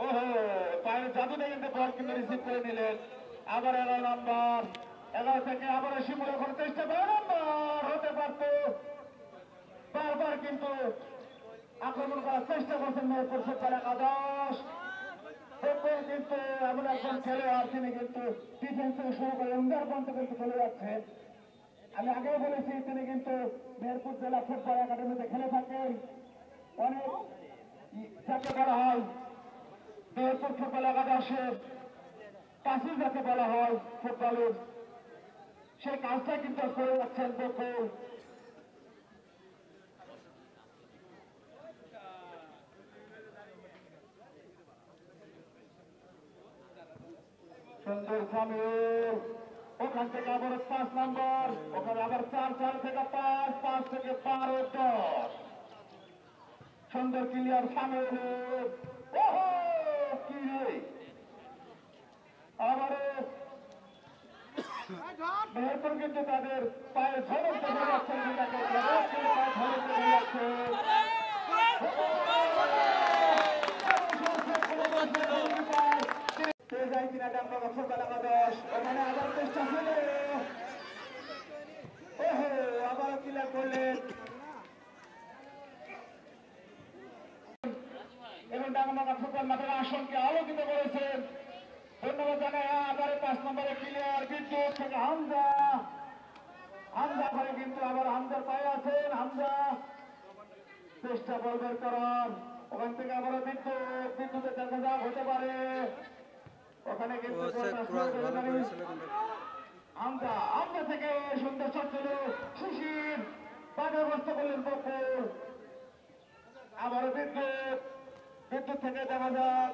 ওহো, পায়ের জাদুতে কিন্তু বল কিন্তু রিসিভ করে নিলেন। আবার 11 নম্বর, 11 থেকে আবার শিমুল এখন চেষ্টা 12 নম্বর হতে পারত। বারবার কিন্তু আক্রমণ করার চেষ্টা করছেন মেহেরপুর ফুটবল একাদশ। কিন্তু এমন একজন খেলোয়াড় তিনি কিন্তু ডিফেন্স থেকে শুরু করে উইঙ্গার পর্যন্ত কিন্তু খেলে যাচ্ছেন। আমি আগেও বলেছি তিনি কিন্তু মেহেরপুর জেলা ফুটবল একাডেমিতে খেলে থাকেন। অনেক যাকে বলা হয় মেহেরপুর ফুটবল একাদশের কাশি যাকে বলা হয় ফুটবলের, সেই কাজটা কিন্তু করে যাচ্ছেন বকুল। সুন্দর সামিউল, ওখান থেকে আবার 5 নম্বর, ওখানে আবার 4 থেকে 5, 5 থেকে 12, 10। সুন্দর ক্লিয়ার সামিউল। ওহো, কি রে, আবারও মেহেরপুর কিন্তু তাদের পায়ে ঝলক দেখা যাচ্ছে, ঝলক দেখা যাচ্ছে। যায় কিনা ডাম্বাগা ফুটবল একাদশ, ওখানে আবার চেষ্টা ছিল। ওহো, আবারও ক্লিয়ার করলেন এবং ডাঙ্গামাগা ফুটবল মাঠের আসনকে আলোকিত করেছেন। ধন্যবাদ জানাই। আবার 5 নম্বরে ক্লিয়ার বিদ্যুৎ থেকে হামজা। হামজা করে কিন্তু আবার হামজার পায়ে আছেন। হামজা চেষ্টা বল বের করার, ওখান থেকে আবার বিদ্যুতের দেখা যাক হতে পারে। ওখানে কিন্তু হামজা, হামজা থেকে সুন্দর শট ছিল। শিশির বাধাগ্রস্ত করলেন বকুল। আবারও বিদ্যুৎ থেকে দেখা যাক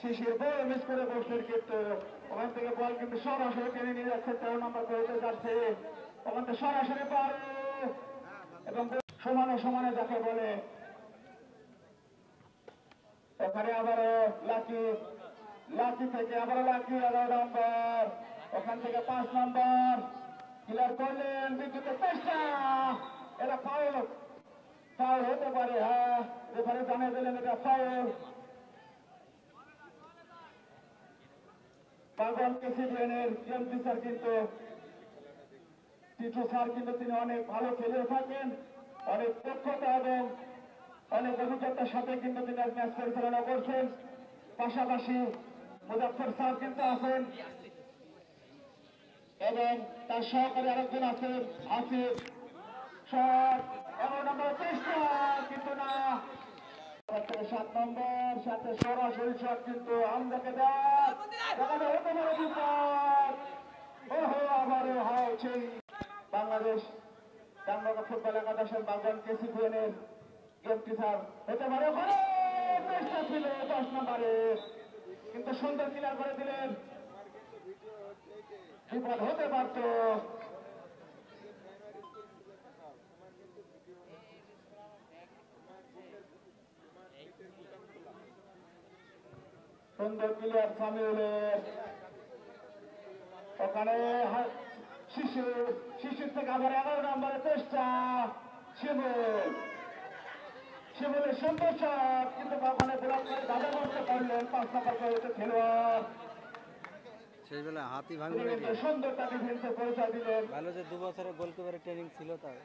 শিশির বল মিস করে বসলেন, কিন্তু ওখান থেকে বল কিন্তু সরাসরি টেনে নিয়ে যাচ্ছে। 13 নম্বর করতে যাচ্ছে, ওখান থেকে সরাসরি পারে এবং সমানে সমানে যাকে বলে। ওখানে আবারও লাকি, লাকি থেকে আবারও লাকি 11 নম্বর, ওখান থেকে 5 নম্বর ক্লিয়ার করলেন। বিদ্যুতের চেষ্টা, এটা ফাউল, ফাউল হতে পারে। হ্যাঁ, রেফারি জানিয়ে দিলেন এটা ফাউল। বাগবান কেসিবিএনের এমপি স্যার কিন্তু টিটু স্যার কিন্তু তিনি অনেক ভালো খেলে থাকেন, অনেক দক্ষতা এবং অনেক অভিজ্ঞতার সাথে কিন্তু তিনি ম্যাচ পরিচালনা করছেন। পাশাপাশি মুজাফফর স্যার কিন্তু আছেন এবং তার সহকারী আরেকজন আছেন আসিফ। শট 11 নম্বর চেষ্টা, কিন্তু না। 7 নম্বর সাথে সরাসরি শট কিন্তু আমদাকে দেয়, দেখানো হতে পারে বিপদ। ওহো, আবারও হচ্ছে বাংলাদেশ ডাঙ্গামাগা ফুটবল একাদশের বাগবান কেসিবিএনের এমপি স্যার হতে পারে। ওখানে চেষ্টা ছিল 10 নম্বরে, কিন্তু সুন্দর ক্লিয়ার করে দিলেন। বিপদ হতে পারত। সুন্দর ক্লিয়ার সামিউলের, ওখানে শিশুর থেকে আবার 11 নম্বরের চেষ্টা। শিমুলের সুন্দর শট, কিন্তু ওখানে ব্লক করে বাধা করতে পারলেন 5 নম্বর খেলোয়াড়। সেই বেলা হাতি ভাঙবে সুন্দরটা ডিফেন্সে পৌঁছা দিলেন। ভালো যে 2 বছরের গোলকিপারের ট্রেনিং ছিল তার।